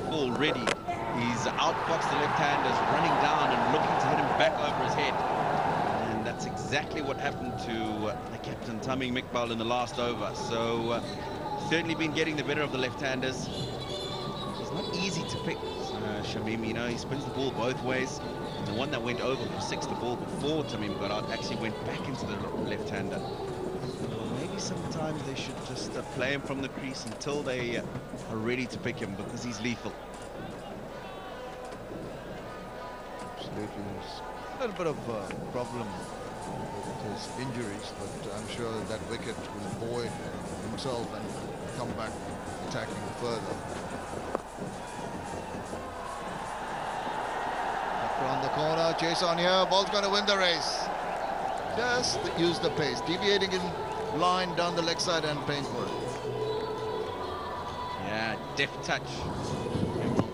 already. He's outfoxed the left-handers, running down and looking to hit him back over his head. And that's exactly what happened to the captain, Tamim Iqbal, in the last over. So certainly been getting the better of the left-handers. It's not easy to pick Shamim, you know, he spins the ball both ways. And the one that went over for 6, the ball before Tamim got out, actually went back into the left-hander. Maybe sometimes they should just play him from the crease until they are ready to pick him, because he's lethal. Absolutely. There's a little bit of problem with his injuries, but I'm sure that wicket will buoy himself and come back attacking further. Around the corner, chase on here, ball's going to win the race. Just use the pace, deviating in line down the leg side and paying for it. Yeah, deft touch.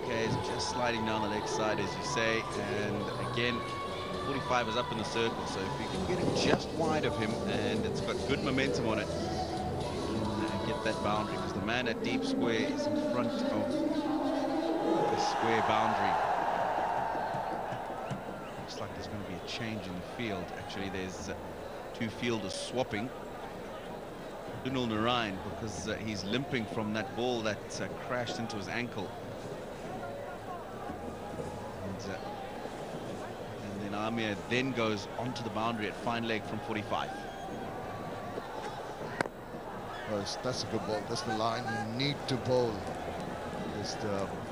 Okay, is just sliding down the leg side, as you say, and again, 45 is up in the circle, so if you can get it just wide of him and it's got good momentum on it, get that boundary, because the man at deep square is in front of the square boundary. Looks like there's going to be a change in the field. Actually, there's 2 fielders swapping. Sunil Narine, because he's limping from that ball that crashed into his ankle. And then Amir then goes onto the boundary at fine leg from 45. Well, that's a good ball. That's the line you need to bowl.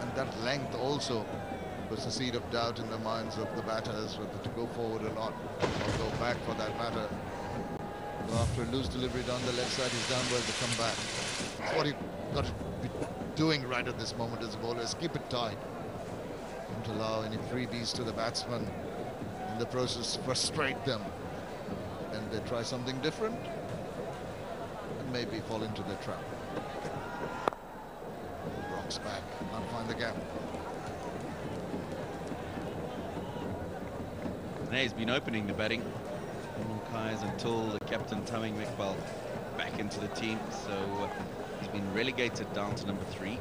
And that length also was a seed of doubt in the minds of the batters, whether to go forward or not, or go back for that matter. So after a loose delivery down the left side, he's downwards to come back. That's what you've got to be doing right at this moment as a bowler, is keep it tight. Don't allow any freebies to the batsman. In the process, frustrate them. And they try something different, and maybe fall into the trap. Rocks back, can't find the gap. And he's been opening the batting until the captain Tamim Iqbal back into the team, so he's been relegated down to number 3.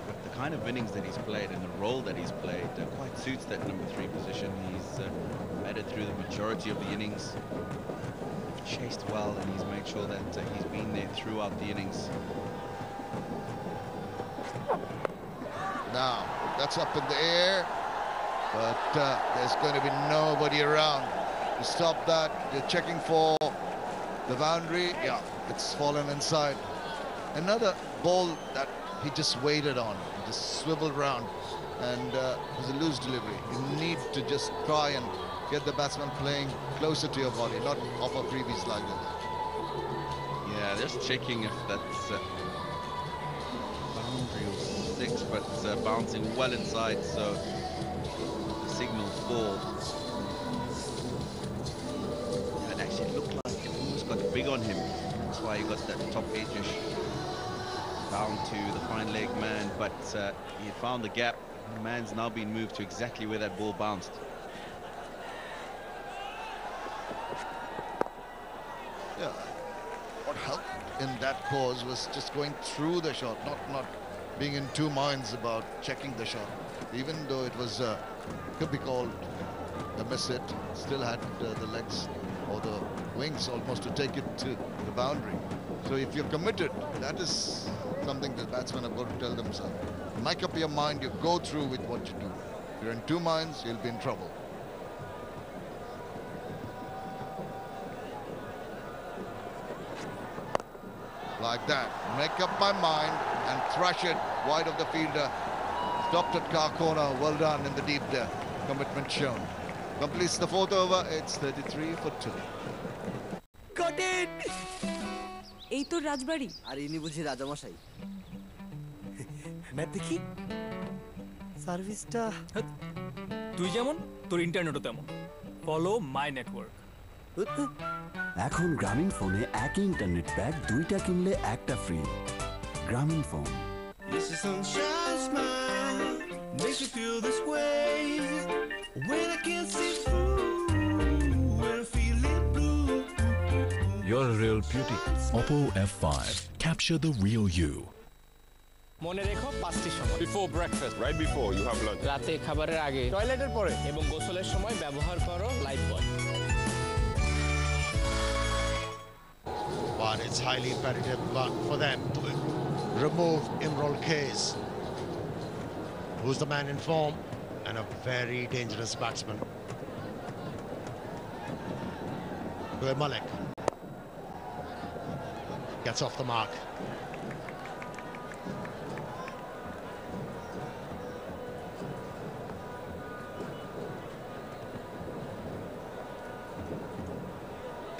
But the kind of innings that he's played and the role that he's played quite suits that number 3 position. He's batted through the majority of the innings, chased well, and he's made sure that he's been there throughout the innings. Now that's up in the air, but there's going to be nobody around to stop that. You're checking for the boundary. Yeah, it's fallen inside. Another ball that he just waited on, he just swiveled round, and it was a loose delivery. You need to just try and get the batsman playing closer to your body, not offer freebies like this. Yeah, just checking if that's boundary or 6, but bouncing well inside, so the signal for. It actually looked like it almost got big on him. That's why he got that top edge-ish down to the fine leg man, but he had found the gap. The man's now been moved to exactly where that ball bounced. Yeah, what helped in that cause was just going through the shot, not being in 2 minds about checking the shot. Even though it was could be called a miss hit, still had the legs or the wings almost to take it to the boundary. So if you're committed, that is something the batsmen have got to tell themselves. Make up your mind, you go through with what you do. If you're in 2 minds, you'll be in trouble. Like that, make up my mind and thrash it wide of the fielder. Stopped at car corner, well done in the deep there. Commitment shown. Completes the 4th over, it's 33 for 2. Got it! এই তো রাজবাড়ি আর ইনি বুঝি রাজামশাই map দেখি সার্ভিসটা তুই যেমন তোর ইন্টারনেটও তেমন ফলো মাই নেটওয়ার্ক এখন গ্রামীণ ফোনে একই ইন্টারনেট প্যাক 2টা কিনলে একটা ফ্রি গ্রামীণ phone This is sunshine smile makes you feel this way when I can't see through when I feel it blue. You're a real beauty. Oppo F5. Capture the real you. মনে রেখো 5টি সময়। Before breakfast, right before you have lunch. রাতে খাবারের আগে, টয়লেটের পরে এবং গোসলের সময় ব্যবহার করো life boy. But it's highly imperative for them to remove Imrul Kayes, who's the man in form and a very dangerous batsman. Malik gets off the mark.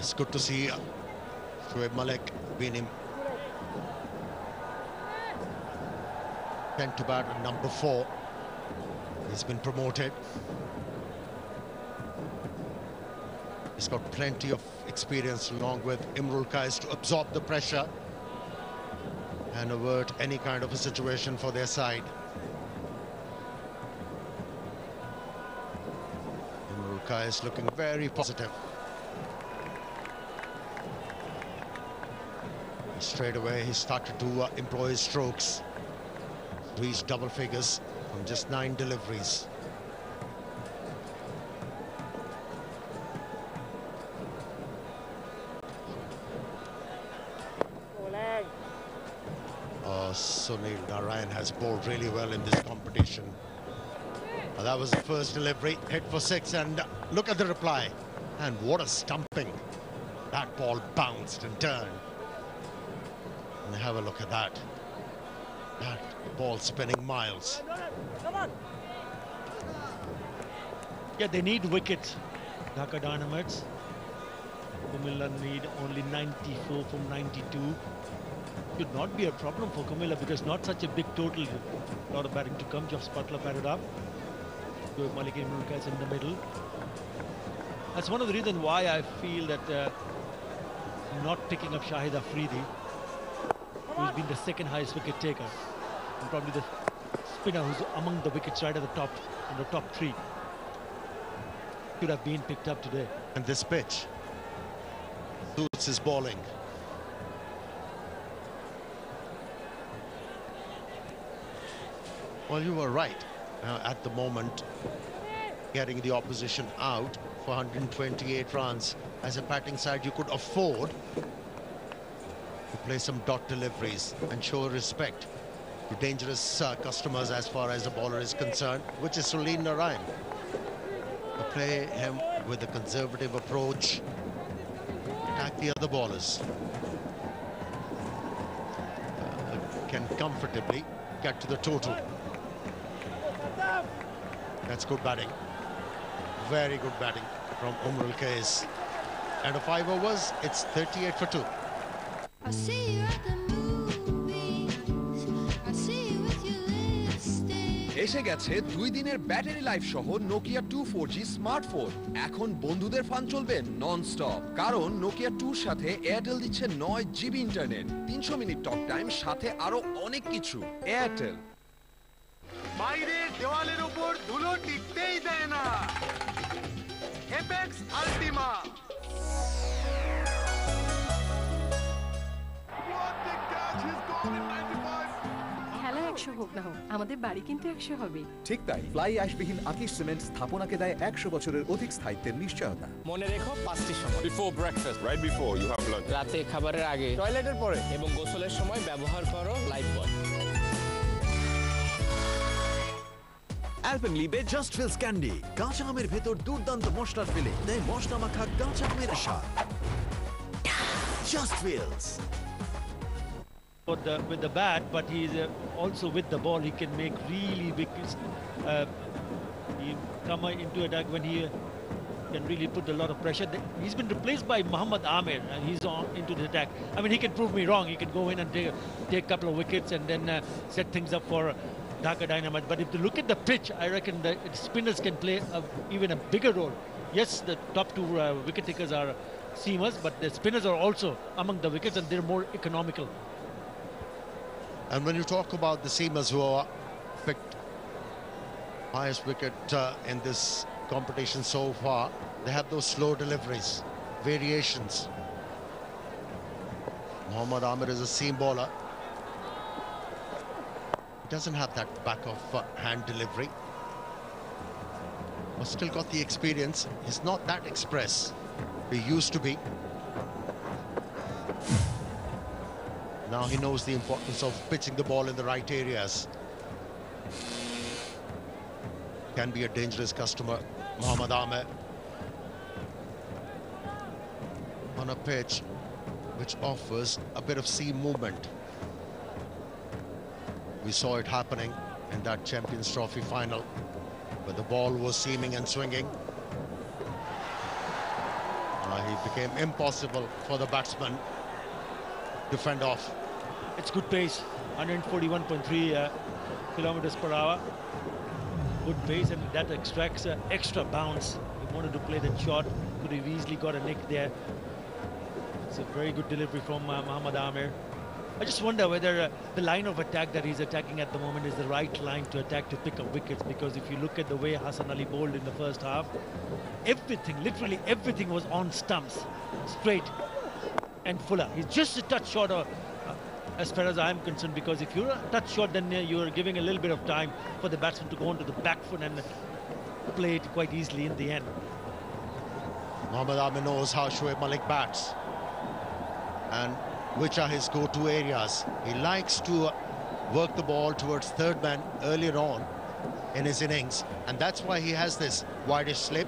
It's good to see Malik being sent to bat at number 4. He's been promoted. He's got plenty of experience along with Imrul Kayes to absorb the pressure and avert any kind of a situation for their side. Imrul Kayes looking very positive. Straight away he started to employ his strokes, reach double figures from just 9 deliveries. Sunil Narine has bowled really well in this competition. That was the first delivery, hit for 6, and look at the reply. And what a stumping. That ball bounced and turned. And have a look at that. That ball spinning miles. Come on. Yeah, they need wickets. Dhaka Dynamites. Comilla need only 94 from 92. Should not be a problem for Comilla because not such a big total. A lot of batting to come. Just Butler batted up. Malik Imrul Kayes in the middle. That's one of the reasons why I feel that not picking up Shahid Afridi, who's been the second highest wicket taker, and probably the spinner who's among the wickets right at the top, in the top 3, should have been picked up today. And this pitch suits his bowling. Well, you were right. At the moment, getting the opposition out for 128 runs. As a batting side, you could afford to play some dot deliveries and show respect to dangerous customers as far as the bowler is concerned, which is Sunil Narine. Play him with a conservative approach, attack the other bowlers. Can comfortably get to the total. That's good batting. Very good batting from Imrul Kayes. And a 5 overs, it's 38 for 2. I see you at the movies. I see you with your lipstick. এসে গেছে 2 দিনের battery life সহ Nokia 2 4G smartphone. এখন বন্ধুদের fun চলবে non stop, কারণ Nokia 2 সাথে Airtel দিচ্ছে 9 GB internet, 300 minute talk time, সাথে আরো অনেক কিছু। এয়ারটেল। বাইরের দেওয়ালের উপর ধুলো টিকতেই দেয় না। এপেক্স আল্টিমা। খেলা 100 হোক না হোক, আমাদের বাড়ি কিন্তু 100 হবে। ঠিক তাই, ফ্লাই অ্যাশবিহীন আকিশ সিমেন্ট স্থাপনাকে দেয় 100 বছরের অধিক স্থায়িত্বের নিশ্চয়তা। মনে রেখো 5টি সময়। Before breakfast, right before you have lunch. রাতে খাবারের আগে, টয়লেটের পরে এবং গোসলের সময় ব্যবহার করো লাইফ বয়। অ্যালপেনলিবে জাস্ট ফিলস ক্যান্ডি, কাঁচা আমের ভেতর দুর্দান্ত মশলার ফিলিং, দেয় মশলা মাখা কাঁচা আমের স্বাদ। Just feels. With the bat, but he's also with the ball. He can make really big. He come into attack when he can really put a lot of pressure. He's been replaced by Mohammad Amir, and he's on into the attack. I mean, he can prove me wrong. He can go in and take a couple of wickets and then set things up for Dhaka Dynamites. But if you look at the pitch, I reckon the spinners can play even a bigger role. Yes, the top 2 wicket takers are seamers, but the spinners are also among the wickets, and they're more economical. And when you talk about the seamers who are picked highest wicket in this competition so far, they have those slow deliveries, variations. Mohammad Amir is a seam bowler. Doesn't have that back of hand delivery. But still got the experience. He's not that express. He used to be. Now he knows the importance of pitching the ball in the right areas. Can be a dangerous customer, Mohammad Ahmed. On a pitch which offers a bit of seam movement. We saw it happening in that Champions Trophy final, where the ball was seaming and swinging. He became impossible for the batsman to fend off. It's good pace, 141.3 kilometers per hour. Good pace, and that extracts extra bounce. He wanted to play that shot, could have easily got a nick there. It's a very good delivery from Mohammad Ahmed. I just wonder whether the line of attack that he's attacking at the moment is the right line to attack to pick up wickets, because if you look at the way Hasan Ali bowled in the first half, everything, literally everything was on stumps, straight and fuller. He's just a touch short as far as I'm concerned, because if you're a touch short, then you're giving a little bit of time for the batsman to go onto the back foot and play it quite easily in the end. Mohammad Ahmed knows how Shoaib Malik bats and which are his go-to areas. He likes to work the ball towards third man earlier on in his innings, and that's why he has this wideish slip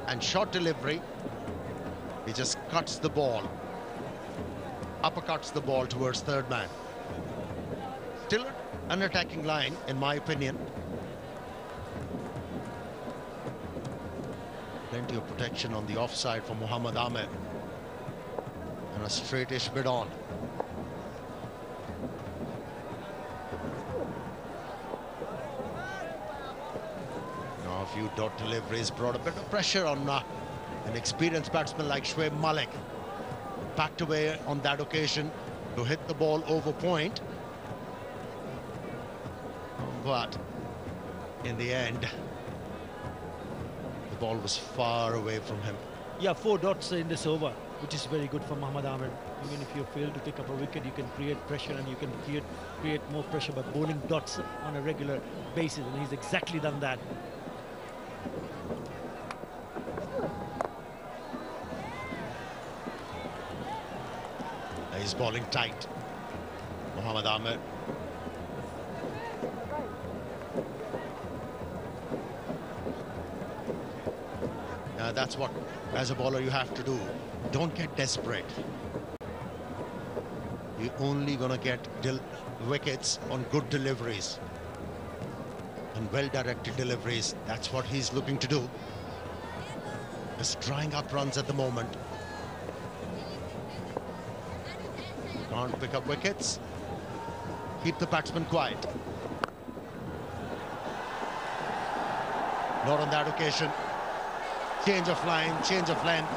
and short delivery. He just cuts the ball, uppercuts the ball towards third man. Still an attacking line, in my opinion. Plenty of protection on the offside for Mohammad Ahmed. And a straightish bid on. Now a few dot deliveries brought a bit of pressure on an experienced batsman like Shoaib Malik. Backed away on that occasion to hit the ball over point. But in the end, the ball was far away from him. Yeah, 4 dots in this over, which is very good for Mohammad Ahmed. Even if you fail to pick up a wicket, you can create pressure, and you can create more pressure by bowling dots on a regular basis, and he's exactly done that. He's bowling tight, Mohammad Ahmed. That's what, as a bowler, you have to do. Don't get desperate. You're only going to get wickets on good deliveries and well-directed deliveries. That's what he's looking to do. Just drying up runs at the moment. Can't pick up wickets. Keep the batsman quiet. Not on that occasion. Change of line, change of length.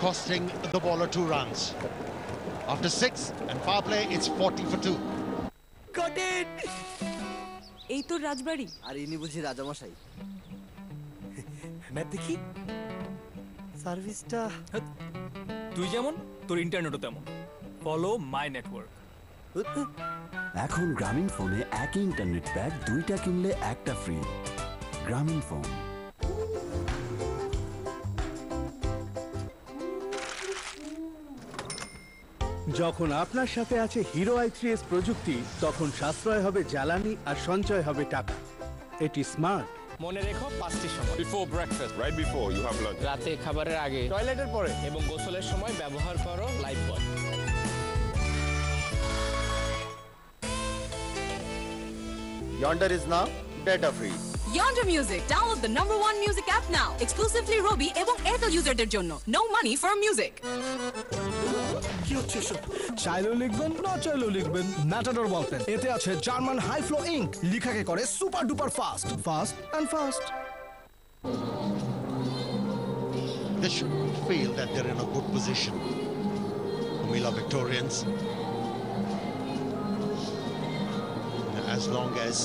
Costing the bowler 2 runs. After 6 and power play, it's 40 for 2. Got it! এই তো রাজবাড়ি আর ইনি বুঝি রাজামশাই map দেখি সার্ভিসটা তুই যেমন তোর ইন্টারনেটও তেমন ফলো মাই নেটওয়ার্ক এখন গ্রামীণ ফোনে একই ইন্টারনেট প্যাক 2টা কিনলে একটা ফ্রি গ্রামীণ ফোন যখন আপনার সাথে আছে হিরো i3s প্রযুক্তি তখন সাশ্রয় হবে জ্বালানি আর সঞ্চয় হবে টাকা এটি স্মার্ট মনে রেখো 5টি সময় Before breakfast, right before you have lunch. রাতে খাবারের আগে টয়লেটের পরে এবং গোসলের সময় ব্যবহার করো Lifebuoy Yonder is now data free. Yonder Music. Download the #1 music app now. Exclusively Robi এবং Airtel userদের জন্য. No money for music. কি হচ্ছে এসব? চাইলেও লিখবেন না চাইলেও লিখবেন ম্যাটাডোর বলপেন এতে আছে জার্মান হাই ফ্লো ইঙ্ক লেখাকে করে super duper fast and fast They should feel that they're in a good position. Comilla Victorians. As long as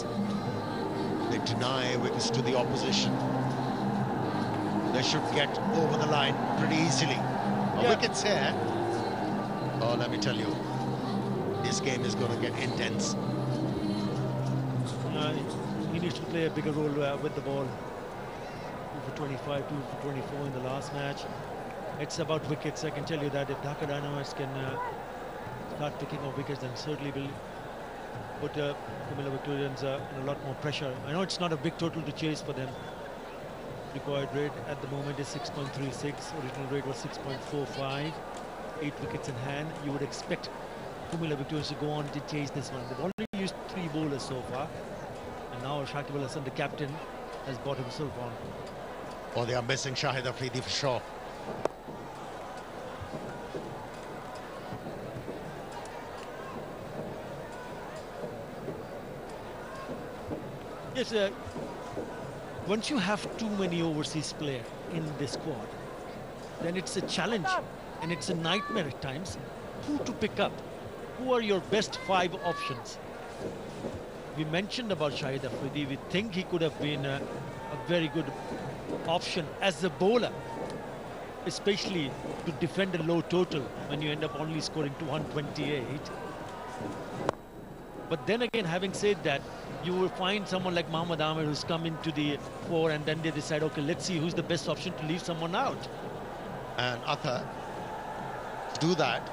they deny wickets to the opposition, they should get over the line pretty easily. Wickets here. Oh, let me tell you, this game is going to get intense. He needs to play a bigger role with the ball. 2 for 25, 2 for 24 in the last match. It's about wickets. I can tell you that if Dhaka Dynamites can start picking up wickets, then certainly will put Comilla Victorians in a lot more pressure. I know it's not a big total to chase for them. Required rate at the moment is 6.36. Original rate was 6.45. 8 wickets in hand. You would expect Comilla Victorians to go on to chase this one. They've only used 3 bowlers so far. And now Shakib Hasan, the captain, has brought himself on. Oh, they are missing Shahid Afridi for sure. Yes, once you have too many overseas players in this squad, then it's a challenge and it's a nightmare at times. Who to pick up? Who are your best 5 options? We mentioned about Shahid Afridi. We think he could have been a very good option as a bowler, especially to defend a low total when you end up only scoring 228. But then again, having said that, you will find someone like Mohammad Amir who's come into the fore, and then they decide, okay, let's see who's the best option to leave someone out. And Atha, to do that,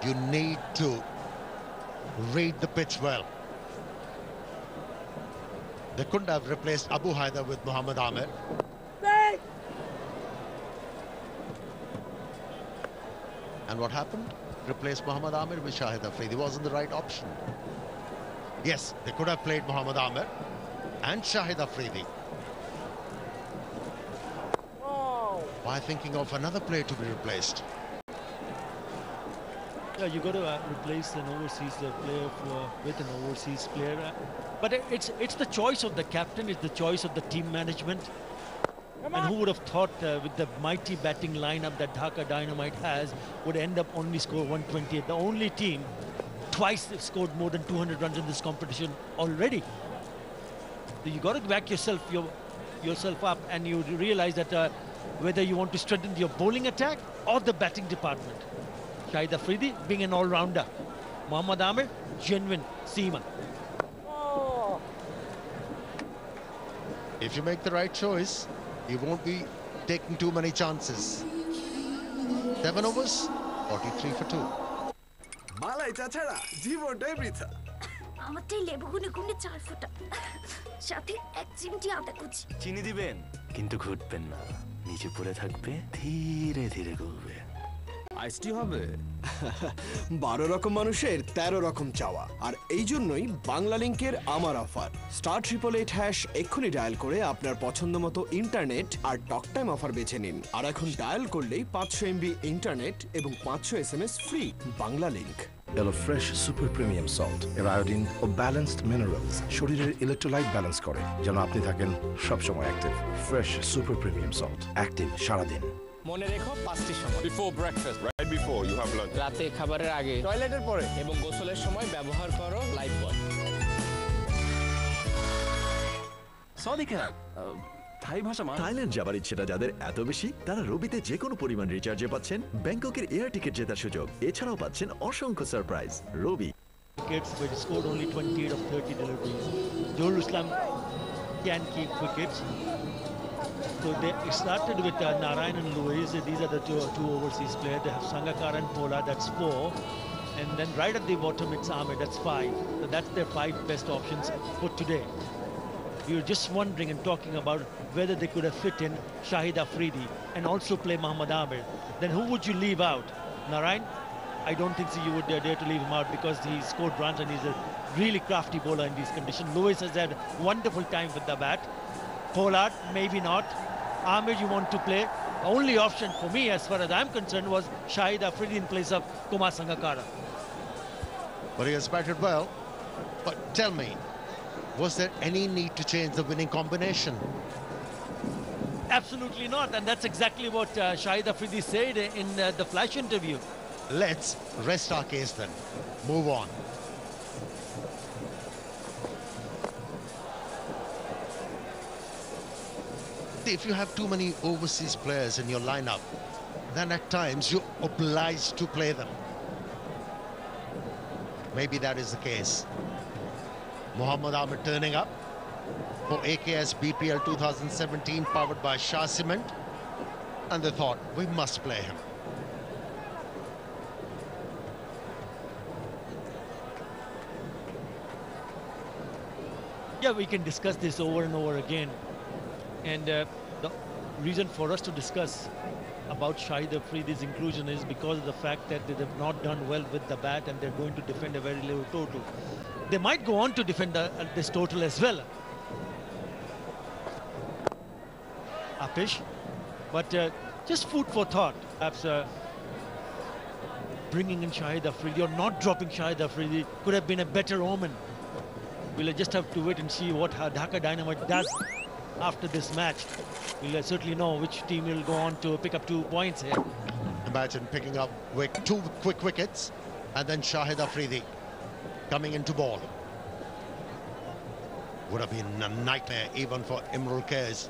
you need to read the pitch well. They couldn't have replaced Abu Haidar with Mohammad Amir. And what happened? Replaced Mohammad Amir with Shahid Afridi. Wasn't the right option. Yes, they could have played Mohammad Amir and Shahid Afridi. Why thinking of another player to be replaced? Yeah, you got to replace an overseas player with an overseas player. But it's the choice of the captain, it's the choice of the team management. And who would have thought with the mighty batting lineup that Dhaka Dynamite has would end up only score 128. The only team twice they've scored more than 200 runs in this competition already. So you got to back yourself up, and you realize that whether you want to strengthen your bowling attack or the batting department. Shahid Afridi being an all-rounder. Mohammad Amir, genuine seaman. If you make the right choice, you won't be taking too many chances. 7 overs, 43 for 2. মালাই চাচারা জীবনটাই বৃথা আমারটাই লেবু গুনে গুনে 4 ফোঁটা সাথে 1 চিমটি আদা কুচি চিনি দিবেন কিন্তু ঘুটবেন না নিচে পড়ে থাকবে ধীরে ধীরে গলবে আইসটি হবে 12 রকম মানুষের 13 রকম চাওয়া আর এই জন্যই বাংলা লিংকের আমার অফার *888# এক্ষুনি ডায়াল করে আপনার পছন্দ মতো ইন্টারনেট আর টক টাইম অফার বেছে নিন আর এখন ডায়াল করলেই 500 MB ইন্টারনেট এবং 500 SMS free Bangla link Elo Fresh Super Premium Salt এর আয়োডিন ও ব্যালেন্সড মিনারেলস শরীরের ইলেকট্রোলাইট ব্যালেন্স করে যেন আপনি থাকেন সবসময় active fresh super premium salt active সারাদিন মনে রেখো 5টি সময় Before breakfast, right before you have lunch. রাতে খাবারের আগে টয়লেটের পরে এবং গোসলের সময় ব্যবহার করো লাইফ বয় সদিকা থাই ভাষা মা থাইল্যান্ড যাবার ইচ্ছেটা যাদের এত বেশি তারা রবিতে যে কোনো পরিমাণ রিচার্জে পাচ্ছেন ব্যাংককের এয়ার টিকিট জেতার সুযোগ এছাড়াও পাচ্ছেন অসংখ্য surprise Robi Wickets, but he scored only 28 of 30 deliveries. Jahurul can keep wickets. So they started with Narine and Louis. These are the two overseas players. They have Sangakkara and Pollard, that's 4. And then right at the bottom it's Ahmed, that's 5. So that's their 5 best options for today. We were just wondering and talking about whether they could have fit in Shahid Afridi and also play Mohammad Amir. Then who would you leave out? Narine? I don't think so you would dare to leave him out because he scored runs and he's a really crafty bowler in these conditions. Louis has had wonderful time with the bat. Pollard, maybe not. Amir you want to play. The only option for me as far as I'm concerned was Shahid Afridi in place of Kumar Sangakkara. But he has batted well. But tell me, was there any need to change the winning combination? Absolutely not, and that's exactly what Shahid Afridi said in the flash interview. Let's rest our case then. Move on. If you have too many overseas players in your lineup, then at times you're obliged to play them. maybe that is the case. Mohammad turning up for AKS BPL 2017, powered by Shah Cement, and they thought, we must play him. Yeah, we can discuss this over and over again. And the reason for us to discuss about Shahid Afridi's inclusion is because of the fact that they have not done well with the bat and they're going to defend a very low total. They might go on to defend this total as well. Apish. But just food for thought. Perhaps bringing in Shahid Afridi or not dropping Shahid Afridi could have been a better omen. We'll just have to wait and see what Dhaka Dynamite does after this match. We'll certainly know which team will go on to pick up 2 points here. Imagine picking up 2 quick wickets and then Shahid Afridi coming into ball. Would have been a nightmare even for Imrul Kez,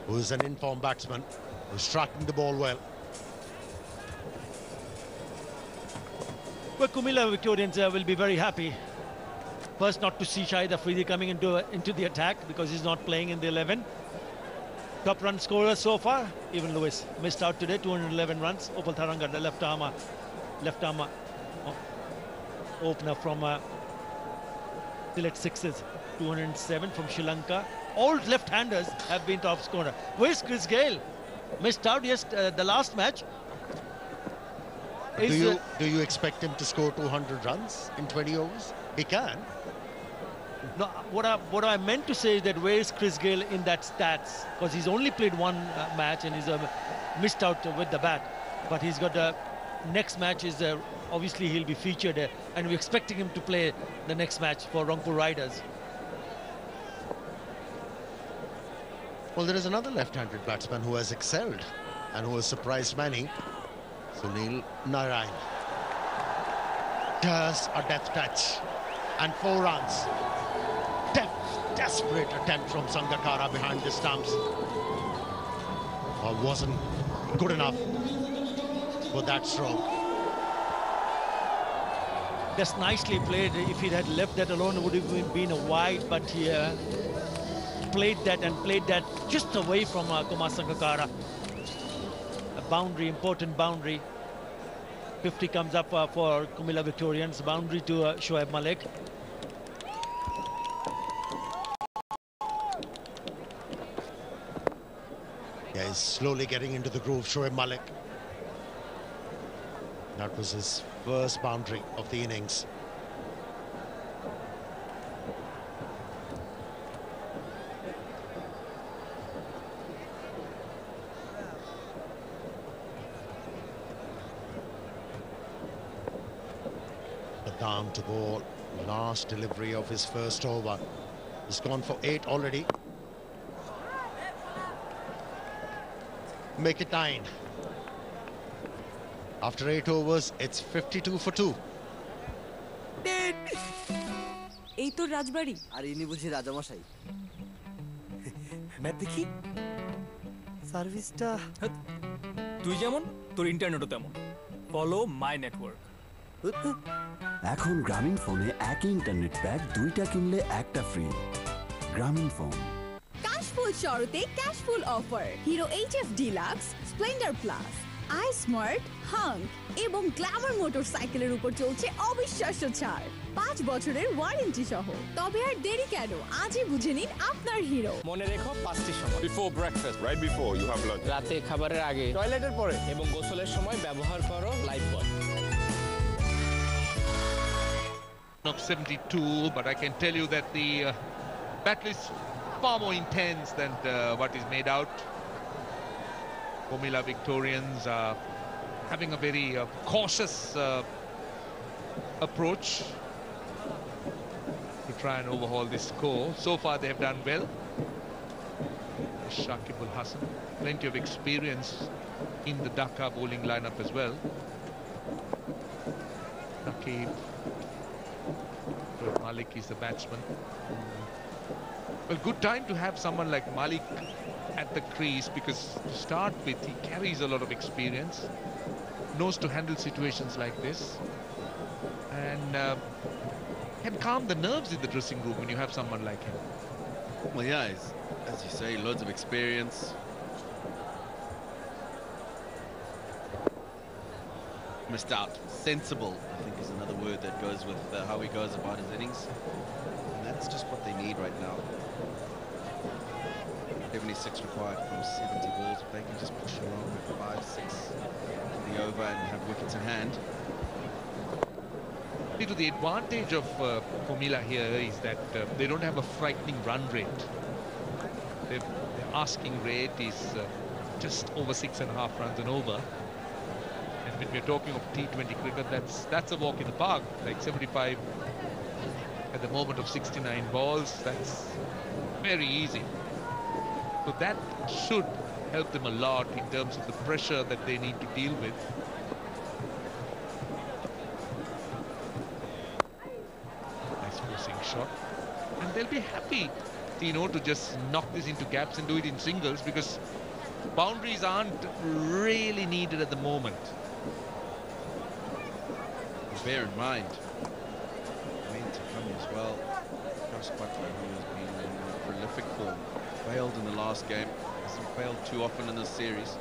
who's an informed batsman, who's tracking the ball well. Well, Comilla Victorians will be very happy. First, not to see Shahid Afridi coming into the attack because he's not playing in the 11. Top run scorer so far, Evin Lewis missed out today, 211 runs. Opal Tharanga, the left arm opener from select sixes, 207 from Sri Lanka. All left-handers have been top scorer. Where's Chris Gayle? Missed out the last match. Do you expect him to score 200 runs in 20 overs? He can. No, what I meant to say is that where is Chris Gayle in that stats? Because he's only played one match and he's missed out with the bat. But he's got the next match is obviously he'll be featured and we're expecting him to play the next match for Rangpur Riders. Well, there is another left-handed batsman who has excelled and who has surprised many. Sunil Narine. Just a death touch and 4 runs. Desperate attempt from Sangakkara behind the stumps. Wasn't good enough for that stroke. That's nicely played. If he had left that alone, it would have been a wide, but he played that just away from Kumar Sangakkara. A boundary, important boundary. 50 comes up for Comilla Victorians. Boundary to Shoaib Malik. Yeah, he's slowly getting into the groove, Shoaib Malik. That was his first boundary of the innings. Saddam to ball, last delivery of his first over. He's gone for 8 already. Make it 9. After 8 overs, it's 52 for 2. এই তো রাজবাড়ি আর ইনি বুঝি রাজামশাই match দেখি সার্ভিসটা তুই যেমন তোর ইন্টারনেটও তেমন ফলো মাই নেটওয়ার্ক এখন গ্রামীণ ফোনে একই ইন্টারনেট প্যাক 2টা কিনলে একটা ফ্রি গ্রামীণ ফোন ক্যাশফুল শরতে cashful offer Hero HF Deluxe Splendor plus iSmart Hunk এবং গ্ল্যামার মোটরসাইকেলের উপর চলছে অবিশ্বাস্য ছাড় 5 বছরের ওয়ারেন্টি সহ তবে আর দেরি কেন আজই বুঝে নিন আপনার হিরো মনে রেখো 5টি সময় Before breakfast, right before you have lunch. রাতে খাবারের আগে টয়লেটের পরে এবং গোসলের সময় ব্যবহার করো Lifebuoy of 72, but I can tell you that the battle is far more intense than what is made out. Comilla Victorians are having a very cautious approach to try and overhaul this score. So far they have done well. Shakib Hasan, plenty of experience in the Dhaka bowling lineup as well. Shakib, Malik is the batsman. Well, good time to have someone like Malik at the crease because to start with he carries a lot of experience, knows to handle situations like this, and can calm the nerves in the dressing room when you have someone like him. Well, yeah, he's, as you say, loads of experience. Missed out. Sensible, I think, is another word that goes with how he goes about his innings. And that's just what they need right now. 76 required from 70 balls. If they can just push along with 5-6 in the over and have wickets in hand. To the advantage of Comilla here is that they don't have a frightening run rate. Their asking rate is just over 6.5 runs and over. And when we're talking of T20 cricket, that's a walk in the park. Like 75 at the moment of 69 balls, that's very easy. So that should help them a lot in terms of the pressure that they need to deal with. Nice forcing shot. And they'll be happy, to just knock this into gaps and do it in singles, because boundaries aren't really needed at the moment. Bear in mind, Rain to come as well. Josh Butler, who has been in prolific form, failed in the last game. Hasn't failed too often in this series.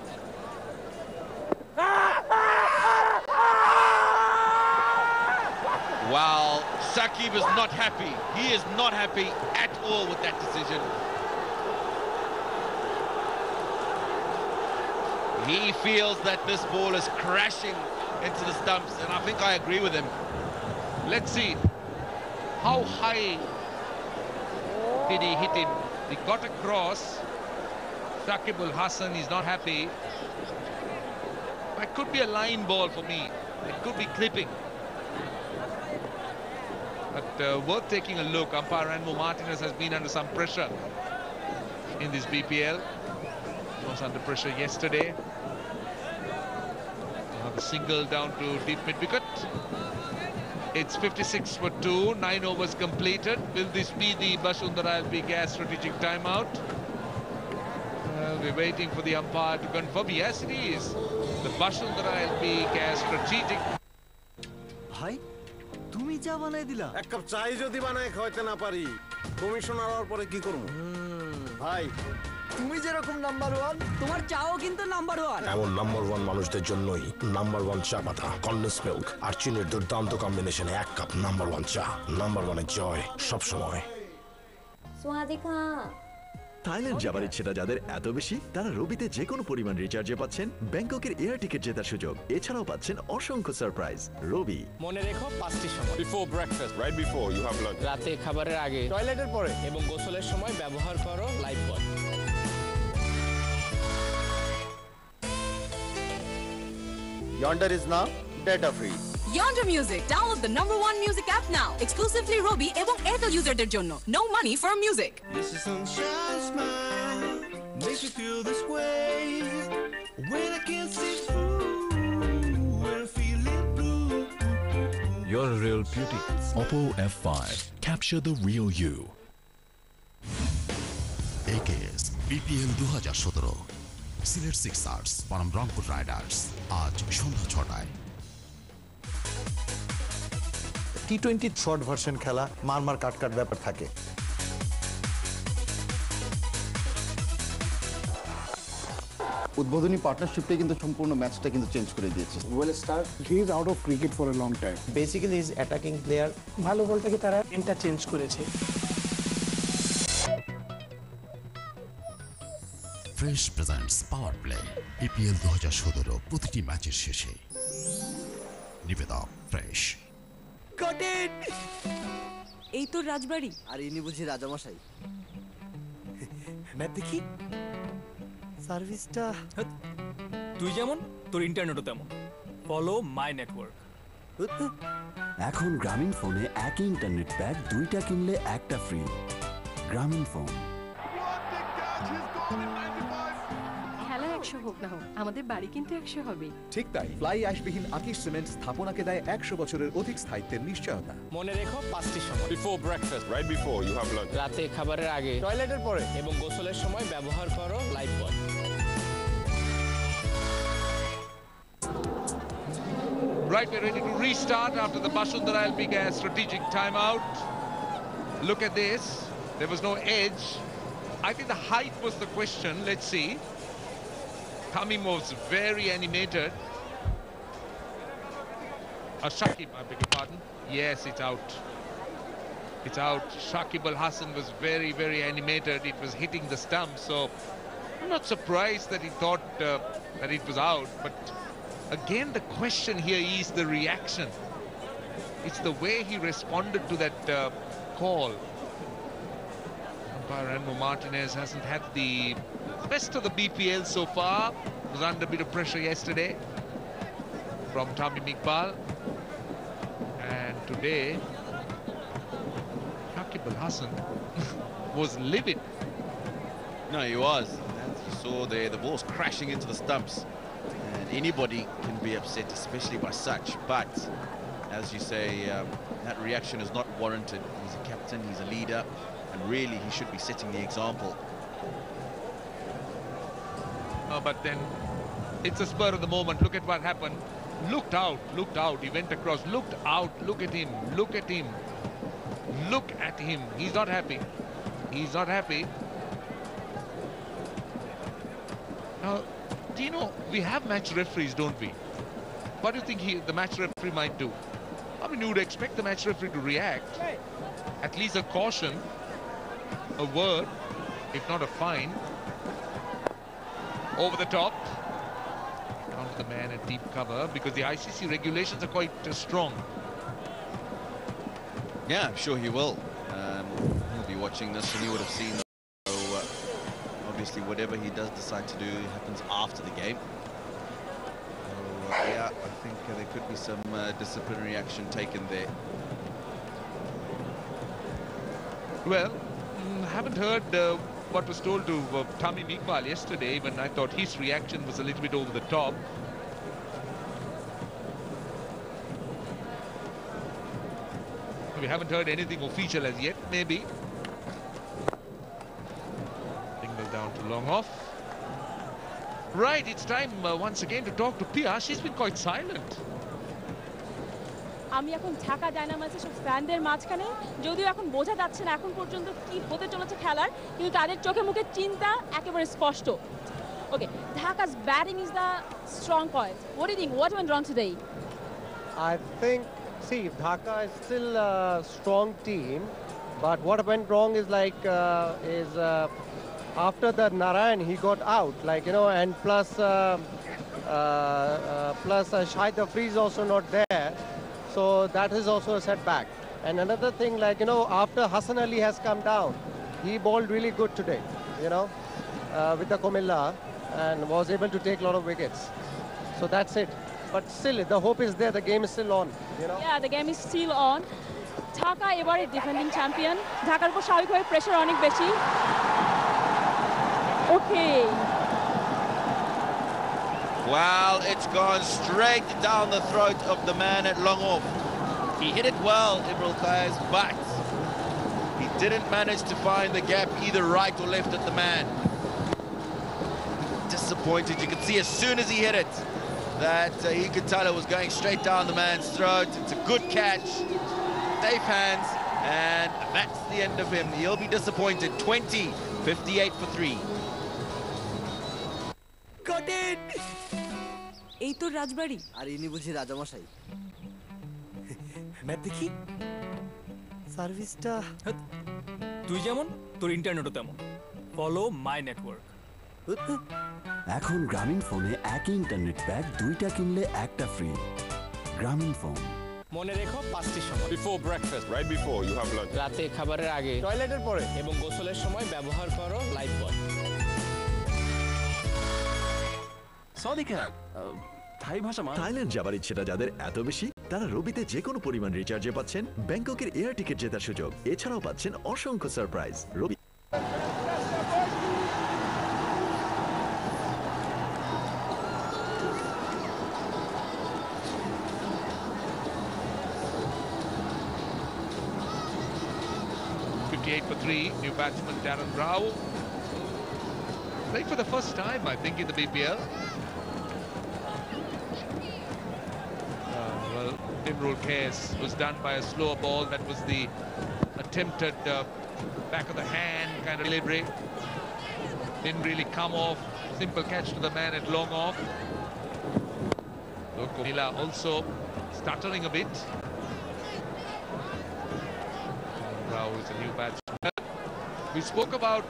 Wow, Shakib is not happy. He is not happy at all with that decision. He feels that this ball is crashing into the stumps, and I think I agree with him. Let's see how high did he hit him. He got across. Shakib Hasan is not happy. That could be a line ball for me. It could be clipping. But worth taking a look. Umpire Ranmo Martinez has been under some pressure in this BPL. He was under pressure yesterday. The single down to deep mid wicket. It's 56 for 2, 9 overs completed. Will this be the Bashundara LP Gas strategic timeout? We're waiting for the umpire to confirm. Yes, it is. The Bashundara LP Gas strategic. Hi. তুমি চা বানাই দিলা? এক cup চাই যদি বানাই খাওয়াতে না পারি, কমিশনার হওয়ার পরে কি করব? ভাই, তুমি যেরকম নাম্বার 1, তোমার চাও কিন্তু নাম্বার 1। এমন নাম্বার 1 মানুষদের জন্যই নাম্বার 1 চা পাতা, কন্ডেন্স মিল্ক আর চিনির দুর্দান্ত কম্বিনেশনে এক কাপ নাম্বার 1 চা। নাম্বার 1 এর জয় সব সময়। স্বাদিকা থাইল্যান্ড যাবার ইচ্ছেটা যাদের এত বেশি, তারা রবিতে যে কোনো পরিমাণ রিচার্জে পাচ্ছেন ব্যাংককের এয়ার টিকিট জেতার সুযোগ। এছাড়াও পাচ্ছেন অসংখ্য সারপ্রাইজ। রবি, মনে রেখো 5টি সময়: Before breakfast, right before you have lunch. রাতে খাবারের আগে, টয়লেটের পরে এবং গোসলের সময় ব্যবহার করো Lifebuoy. Yonder is now data free. Yonder Music. Download the #1 music app now. Exclusively Robi এবং Airtel userদের জন্য. No money for music. This is sunshine smile. Makes me feel this way. When I can't see through. When I'm feeling blue. You're a real beauty. Oppo F5. Capture the real you. AKS BPL 2017 Sylhet sixers বনাম Rangpur Riders আজ সন্ধ্যা 6টায়। T20 short version খেলা মারমার কাটকাট ব্যাপার থাকে। উদ্বোধনী পার্টনারশিপটা কিন্তু সম্পূর্ণ ম্যাচটা কিন্তু চেঞ্জ করে দিয়েছে। Well star, he is out of cricket for a long time. Basically is attacking player. ভালো বলটাকে তারা এন্টা চেঞ্জ করেছে। Fresh presents power play BPL 2017 প্রতিটি ম্যাচের শেষে নিবেদক ফ্রেশ। কটেন, এই তো রাজবাড়ি। আর ইনি বুঝি রাজামশাই। ম্যাপ দেখি। সার্ভিসটা তুই যেমন তোর ইন্টারনেটও তেমন। Follow my network. এখন গ্রামীণ ফোনে একই ইন্টারনেট প্যাক 2টা কিনলে একটা ফ্রি। গ্রামীণ ফোন। খেলা 100 হোক না হোক, আমাদের বাড়ি কিন্তু 100 হবে। ঠিক তাই, ফ্লাই অ্যাশবিহীন আকিশ সিমেন্ট স্থাপনাকে দেয় 100 বছরের অধিক স্থায়িত্বের নিশ্চয়তা। মনে রেখো 5টি সময়: Before breakfast, right before you have lunch. রাতে খাবারের আগে, টয়লেটের পরে এবং গোসলের সময় ব্যবহার করো Lifebuoy. Right, we're ready to restart after the Bashundara Elbiga strategic timeout. Look at this. There was no edge. I think the height was the question. Let's see. Tamim was very animated. Shakib, I beg your pardon. Yes, it's out. It's out. Shakib Al-Hasan was very, very animated. It was hitting the stump, so I'm not surprised that he thought that it was out. But again, the question here is the reaction. It's the way he responded to that call. Umpire Ranmo Martinez hasn't had the best of the BPL so far. Was under a bit of pressure yesterday from Tamim Iqbal. And today, Shakib Al-Hasan was livid. No, he was. As you saw there, the ball's crashing into the stumps. And anybody can be upset, especially by such. But, as you say, that reaction is not warranted. He's a captain, he's a leader, and really he should be setting the example. But then, it's a spur of the moment. Look at what happened. Looked out, he went across, looked out, look at him, look at him. Look at him. He's not happy. He's not happy. Now, do you know, we have match referees, don't we? What do you think the match referee might do? I mean, you would expect the match referee to react. At least a caution, a word, if not a fine. Over the top. Down to the man at deep cover, because the ICC regulations are quite strong. Yeah, I'm sure he will. He'll be watching this and he would have seen. So, obviously, whatever he does decide to do happens after the game. So, yeah, I think there could be some disciplinary action taken there. Well, haven't heard what was told to Tamim Iqbal yesterday, when I thought his reaction was a little bit over the top. We haven't heard anything official as yet, maybe. Single down to long off. Right, it's time once again to talk to Pia. She's been quite silent. আমি এখন ঢাকা ডায়নামাইটসের সব ফ্যানদের মাঝখানে, যদিও এখন বোঝা যাচ্ছে না এখন পর্যন্ত কি হতে চলেছে খেলার, কিন্তু তাদের চোখে মুখে চিন্তা একেবারে স্পষ্ট। Okay, Dhaka's batting is the strong point. What do you think? What went wrong today? I think, see, Dhaka is still a strong team, but what went wrong is like after the Narine he got out, like, you know, and plus Shahid Afridi is also not there. So that is also a setback. And another thing, like, you know, after Hasan Ali has come down, he bowled really good today, you know, with the Comilla, and was able to take a lot of wickets. So that's it. But still, the hope is there. The game is still on, you know. Yeah, the game is still on. Dhaka এবারে defending champion. ঢাকার উপর স্বাভাবিকভাবে pressure অনেক বেশি। Okay. Well, it's gone straight down the throat of the man at long off. He hit it well, Ibril Khaez, but he didn't manage to find the gap either right or left at the man. Disappointed. You could see as soon as he hit it that he could tell it was going straight down the man's throat. It's a good catch, safe hands, and that's the end of him. He'll be disappointed. 20, 58 for 3. Got it! এই তো রাজবাড়ি আর ইনি বুঝি রাজামশাই। Map দেখি সার্ভিসটা তুই যেমন তোর ইন্টারনেটও তেমন। Follow my network. এখন গ্রামীণ ফোনে একই ইন্টারনেট প্যাক দুইটা কিনলে একটা ফ্রি। গ্রামীণ ফোন। মনে রেখো 5টি সময়। Before breakfast, right before you have lunch. রাতে খাবারের আগে, টয়লেটের পরে এবং গোসলের সময় ব্যবহার করো লাইফবয়। সদিকা থাই ভাষা মা। থাইল্যান্ড যাবার ইচ্ছেটা যাদের এত বেশি, তারা রবিতে যে কোনো পরিমাণ রিচার্জে পাচ্ছেন ব্যাংককের এয়ার টিকিট জেতার সুযোগ। এছাড়াও পাচ্ছেন অসংখ্য surprise. Robi For 3, new batsman Darren Rao. Playing for the first time, I think, in the BPL. Timrul case was done by a slower ball. That was the attempted back of the hand kind of delivery. Didn't really come off. Simple catch to the man at long off. So Comilla also stuttering a bit. Rao is a new batsman. We spoke about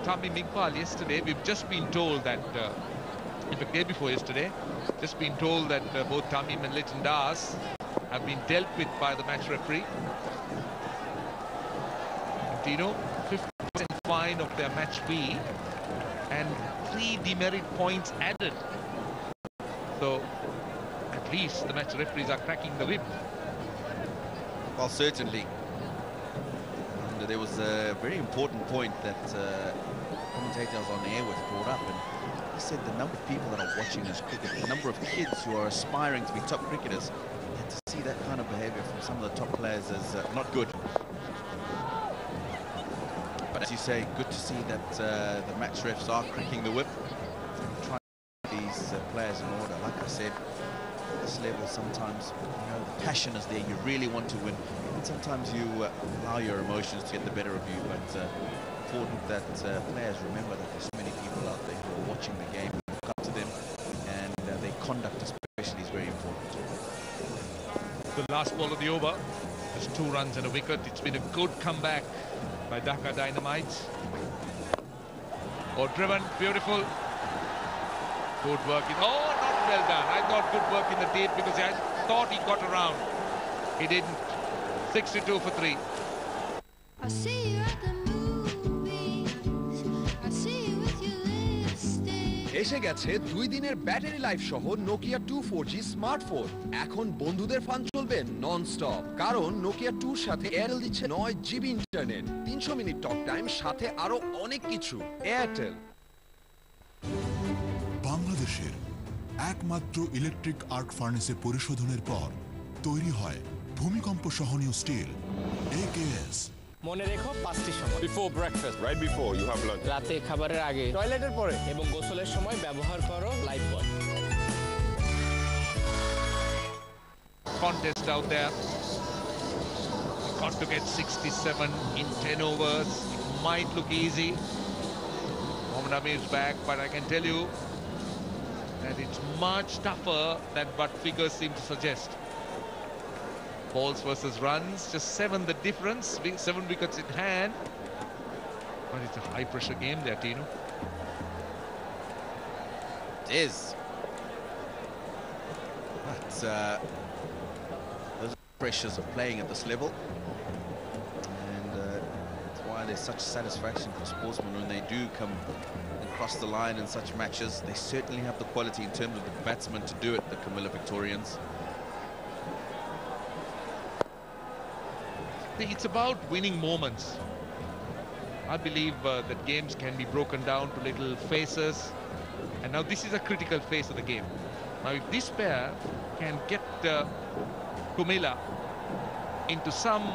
Tamim Iqbal yesterday. We've just been told that, in fact, day before yesterday, just been told that both Tamim and Legend Das have been dealt with by the match referee. Tino, 50% fine of their match fee and 3 demerit points added. So, at least the match referees are cracking the whip. Well, certainly. And there was a very important point that commentators on air with brought up, and he said the number of people that are watching this cricket, the number of kids who are aspiring to be top cricketers, and to see that kind of behaviour from some of the top players is not good. But as you say, good to see that the match refs are cracking the whip, trying to get these players in order. Like I said, at this level, sometimes the passion is there. You really want to win, and sometimes you allow your emotions to get the better of you. But important that players remember that there's so many people out there who are watching the game, look up to them, and their conduct especially is very important. The last ball of the over. Just 2 runs and a wicket. It's been a good comeback by Dhaka Dynamites. Oh, driven, beautiful. Good work. Oh, not well done. I thought good work in the deep because I thought he got around. He didn't. 62 for 3. I see you at the movies. I see you with your lipstick. এসে গেছে 2 দিনের battery life সহ Nokia 2 4G smartphone. এখন বন্ধুদের fun চলবে non stop, কারণ Nokia 2 এর সাথে এয়ারটেল দিচ্ছে 9 GB internet, 300 minute talk time, সাথে আরো অনেক কিছু। এয়ারটেল। বাংলাদেশের একমাত্র ইলেকট্রিক আর্ক ফার্নেসে পরিশোধনের পর তৈরি হয় ভূমিকম্প সহনীয় স্টিল AKS। মনে রেখো 5টি সময়: Before breakfast, right before you have lunch. রাতে খাবারের আগে, টয়লেটের পরে এবং গোসলের সময় ব্যবহার করো Lifebuoy. Contest out there. Got to get 67 in 10 overs. It might look easy. Mohammad is back, but I can tell you that it's much tougher than what figures seem to suggest. Balls versus runs, just 7 the difference, 7 wickets in hand. But it's a high pressure game there, Tino. It is. But those pressures of playing at this level, and that's why there's such satisfaction for sportsmen when they do come across the line in such matches. They certainly have the quality in terms of the batsmen to do it, the Comilla Victorians. It's about winning moments. I believe that games can be broken down to little phases, and now this is a critical phase of the game. Now if this pair can get Comilla into some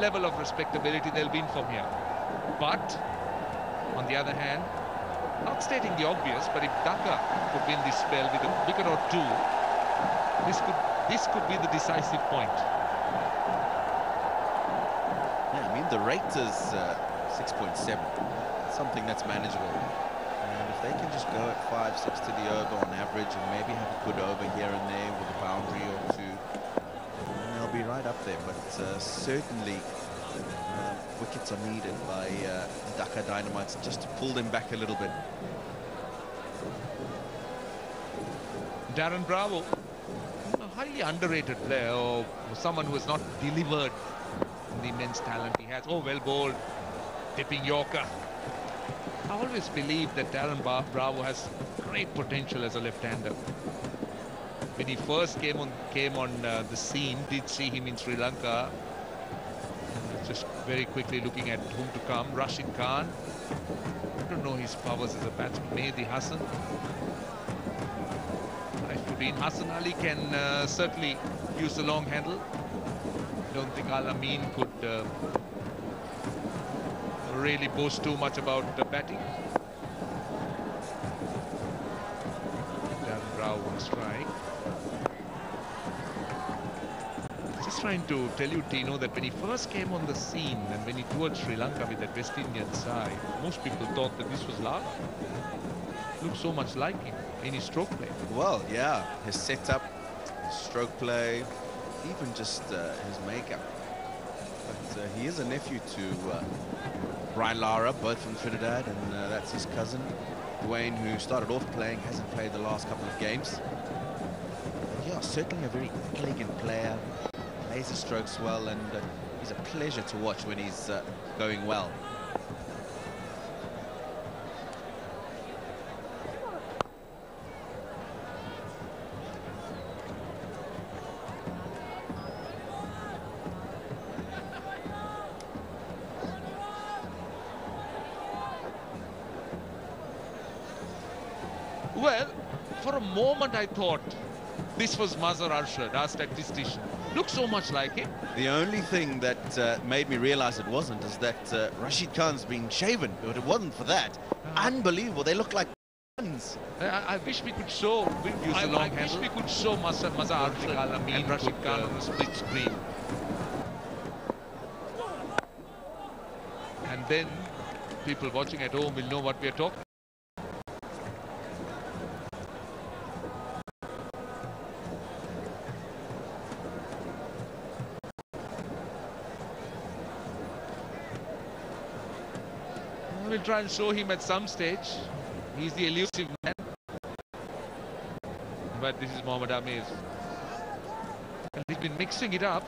level of respectability, they'll win from here. But on the other hand, not stating the obvious, but if Dhaka could win this spell with a wicket or 2, this could be the decisive point. The rate is 6.7, something that's manageable. And if they can just go at 5-6 to the over on average, and maybe have a good over here and there with a boundary or 2, they'll be right up there. But certainly wickets are needed by Dhaka Dynamites just to pull them back a little bit. Darren Bravo, a highly underrated player, or someone who has not delivered the immense talent he has. Oh, well bowled, tipping Yorker. I always believe that Darren Bravo has great potential as a left-hander. When he first came on the scene, did see him in Sri Lanka. Just very quickly looking at whom to come. Rashid Khan. I don't know his powers as a batsman. Maybe Hasan. Hasan Ali can certainly use the long handle. I don't think Al-Amin could really boast too much about the batting. Darren Bravo on strike. trying to tell you, Tino, that when he first came on the scene and when he toured Sri Lanka with that West Indian side, most people thought that this was Lala. Looks so much like him in his stroke play. Well, yeah, his setup, his stroke play, even just his makeup. But he is a nephew to Brian Lara, both from Trinidad, and that's his cousin, Dwayne, who started off playing, hasn't played the last couple of games. But yeah, certainly a very elegant player, plays his strokes well, and he's a pleasure to watch when he's going well. Well, for a moment I thought this was Mazhar Arshad, our statistician. Looks so much like him. The only thing that made me realize it wasn't is that Rashid Khan's been shaven, but it wasn't for that. Unbelievable, they look like guns. I wish we could show, I wish we could show Mazhar Arshad Al-Amin and Rashid Khan on the split screen. And then people watching at home will know what we are talking. We'll try and show him at some stage. He's the elusive man. But this is Mohammad Amir. And he's been mixing it up.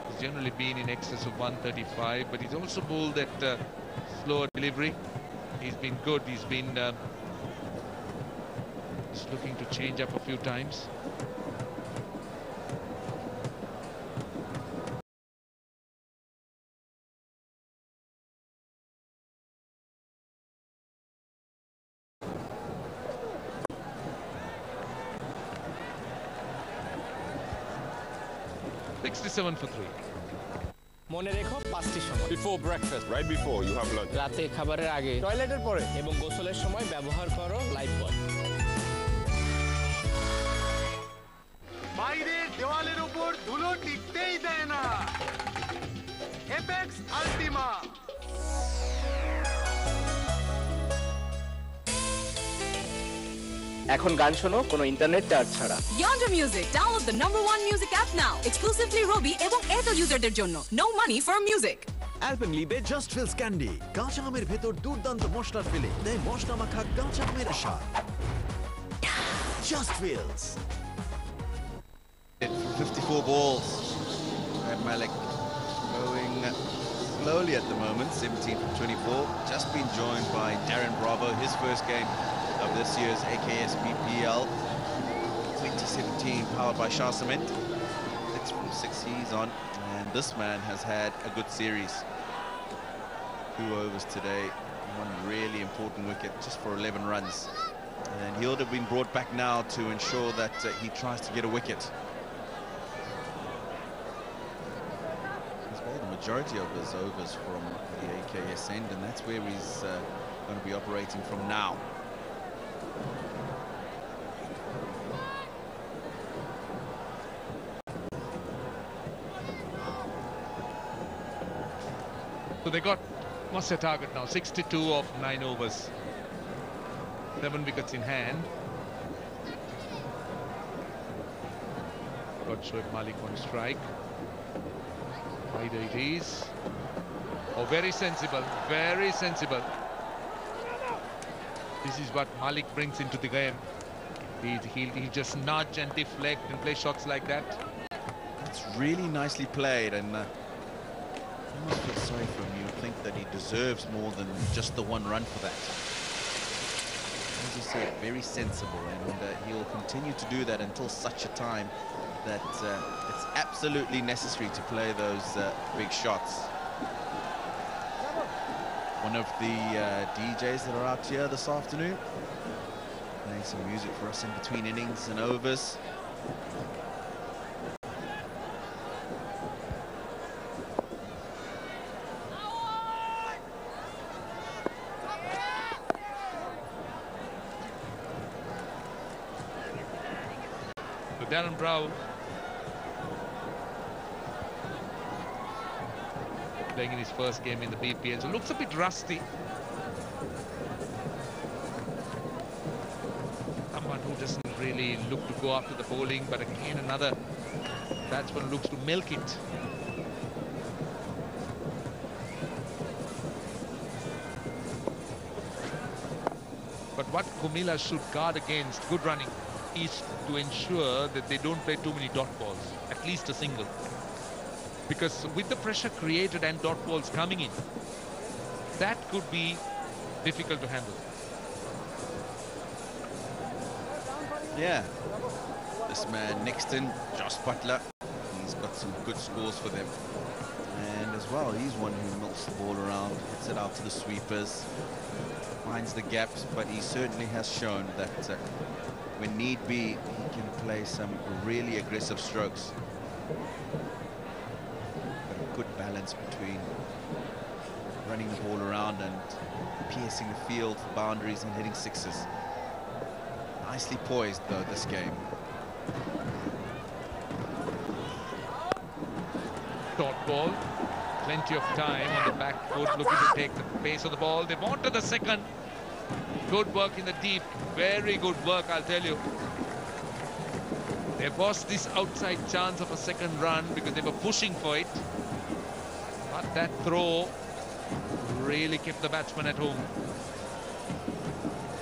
He's generally been in excess of 135, but he's also bowled at slower delivery. He's been good. He's been just looking to change up a few times. For 3. মনে রেখো 5টি সময়। Before breakfast, right before you have lunch. রাতে খাবারের আগে, টয়লেটের পরে এবং গোসলের সময় ব্যবহার করো লাইফ বয়। বাইরের দেওয়ালের উপর ধুলো টিকতেই দেয় না। এপেক্স আল্টিমা। এখন গান শোনো কোনো ইন্টারনেট চার্জ ছাড়া। Yonder Music, download the #1 music app now. Exclusively Robi এবং Airtel userদের জন্য. No money for music. Alpenliebe just fills candy, কাঁচা আমের ভেতর দুর্দান্ত মশলার ফিলিং, দেয় মশলা মাখা কাঁচা আমের স্বাদ। Just feels. 54 balls. Red Malik going slowly at the moment, 17 from 24. Just been joined by Darren Bravo, his first game of this year's AKS BPL 2017, powered by Shah Cement. 6 from 6 he's on, and this man has had a good series. 2 overs today, one really important wicket just for 11 runs, and he'll have been brought back now to ensure that he tries to get a wicket. He's bowled the majority of his overs from the AKS end, and that's where he's going to be operating from now. So they got what's their target now? 62 of 9 overs. 7 wickets in hand. Got Shoaib Malik on strike. Wider it is. Oh, very sensible, very sensible. This is what Malik brings into the game. He'll just nudge and deflect and play shots like that. It's really nicely played, and I almost feel sorry for him. You would think that he deserves more than just the 1 run for that. As you say, very sensible, and he'll continue to do that until such a time that it's absolutely necessary to play those big shots. One of the DJs that are out here this afternoon, playing some music for us in between innings and overs. Darren Brown playing in his first game in the BPL, so looks a bit rusty. Someone who doesn't really look to go after the bowling, but again another batsman looks to milk it. But what Comilla should guard against good running is to ensure that they don't play too many dot balls, at least a single. Because with the pressure created and dot balls coming in, that could be difficult to handle. Yeah, this man next in, Josh Butler, he's got some good scores for them. And as well, he's one who knocks the ball around, hits it out to the sweepers, finds the gaps, but he certainly has shown that when need be, he can play some really aggressive strokes. But a good balance between running the ball around and piercing the field for boundaries and hitting sixes. Nicely poised, though, this game. Dot ball, plenty of time on the back foot, looking to take the pace of the ball. They've wanted the second. Good work in the deep, very good work, I'll tell you. They've lost this outside chance of a second run because they were pushing for it. But that throw really kept the batsman at home.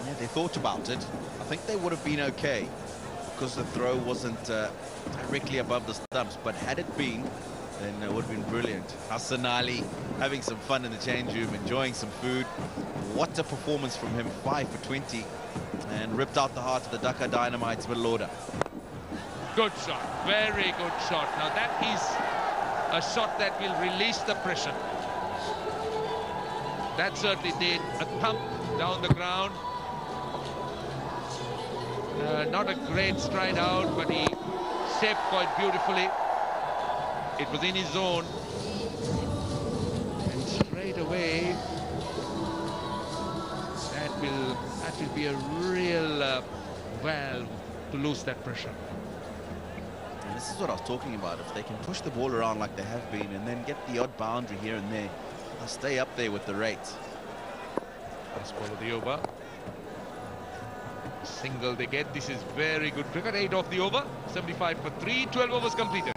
Yeah, they thought about it. I think they would have been okay because the throw wasn't directly above the stumps, but had it been, then it would have been brilliant. Hasan Ali having some fun in the change room, enjoying some food. What a performance from him, 5 for 20, and ripped out the heart of the Dhaka Dynamites middle order. Good shot, very good shot. Now that is a shot that will release the pressure. That certainly did. A thump down the ground. Not a great stride out, but he shaped quite beautifully. It was in his zone. And straight away, that will be a real valve to lose that pressure. And this is what I was talking about. If they can push the ball around like they have been and then get the odd boundary here and there, they'll stay up there with the rate. First ball of the over. Single they get. This is very good cricket. 8 off the over. 75 for 3. 12 overs completed.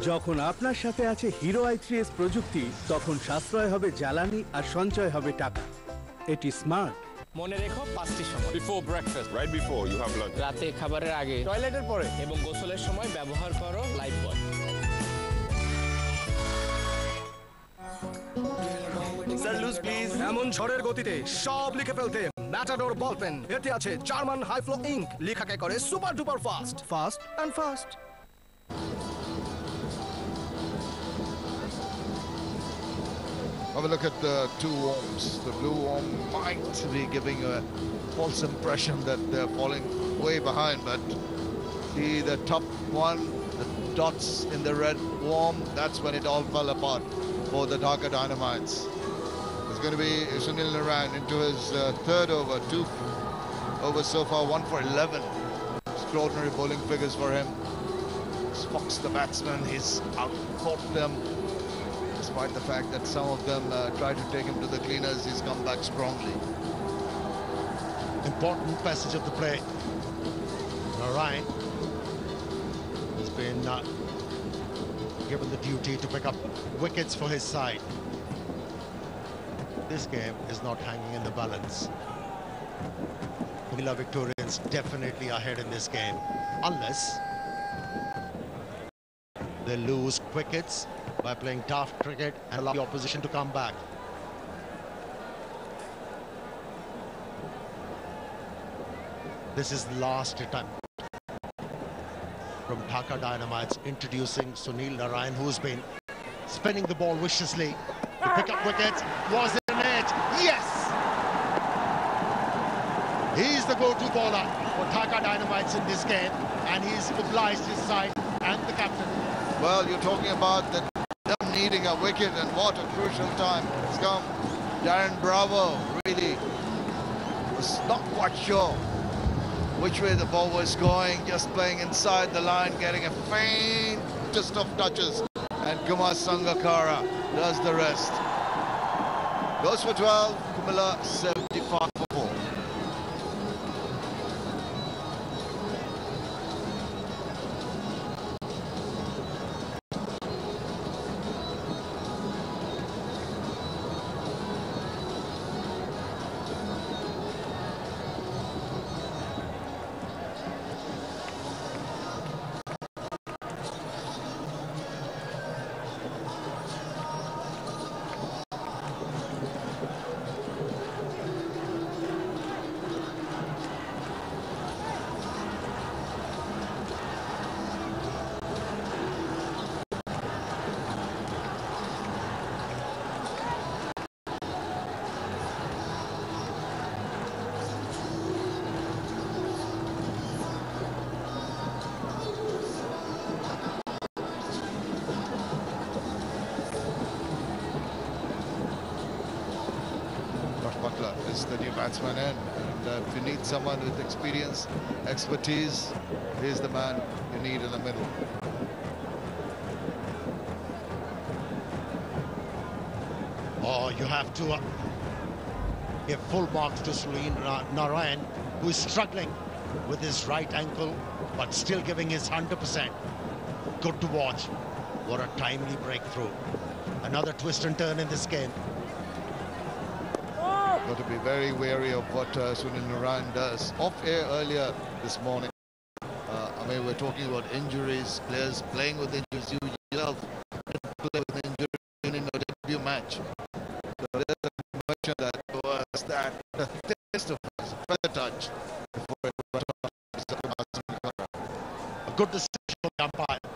যখন আপনার সাথে আছে hero i3s প্রযুক্তি, তখন সাশ্রয় হবে জ্বালানি আর সঞ্চয় হবে টাকা। এটি স্মার্ট। মনে রেখো 5টি সময়: Before breakfast, right before you have lunch. রাতে খাবারের আগে, টয়লেটের পরে এবং গোসলের সময় ব্যবহার করো লাইফবয়। Sir loose please. এমন ঝড়ের গতিতে সব লিখে ফেলতে ম্যাটাডোর বল পেন। এতে আছে জার্মান হাই ফ্লো ইঙ্ক, লেখাকে করে super duper fast. Fast and fast. Have a look at the two worms. The blue worm might be giving a false impression that they're falling way behind, but see the top one, the dots in the red worm, that's when it all fell apart for the Dhaka Dynamites. It's going to be Sunil Narine into his third over, 2 overs so far, 1 for 11. Extraordinary bowling figures for him. Fox, the batsman, he's out-caught them. Despite the fact that some of them tried to take him to the cleaners, he's come back strongly. Important passage of the play. Narine has been given the duty to pick up wickets for his side. This game is not hanging in the balance. Comilla Victorians definitely ahead in this game, unless they lose wickets by playing daft cricket and allow the opposition to come back. This is the last attempt from Dhaka Dynamites, introducing Sunil Narine, who's been spinning the ball viciously to pick up wickets. Was it an edge? Yes! He's the go-to bowler for Dhaka Dynamites in this game, and he's obliged his side and the captain. Well, you're talking about them needing a wicket, and what a crucial time it's come. Darren Bravo really was not quite sure which way the ball was going, just playing inside the line, getting a faintest of touches, and Kumar Sangakkara does the rest. Goes for 12, Comilla 75 for 4. Is the new batsman in, and if you need someone with experience, expertise, he's the man you need in the middle. Oh, you have to give full marks to Sunil Narine, who is struggling with his right ankle, but still giving his 100%. Good to watch. What a timely breakthrough. Another twist and turn in this game. Got to be very wary of what Sunil Narine does. Off air earlier this morning, I mean, we're talking about injuries, players playing with injuries. You yourself play with injury in your debut match. So there's a mention that was that the thickest of us, feather touch before it was a good decision from the umpire.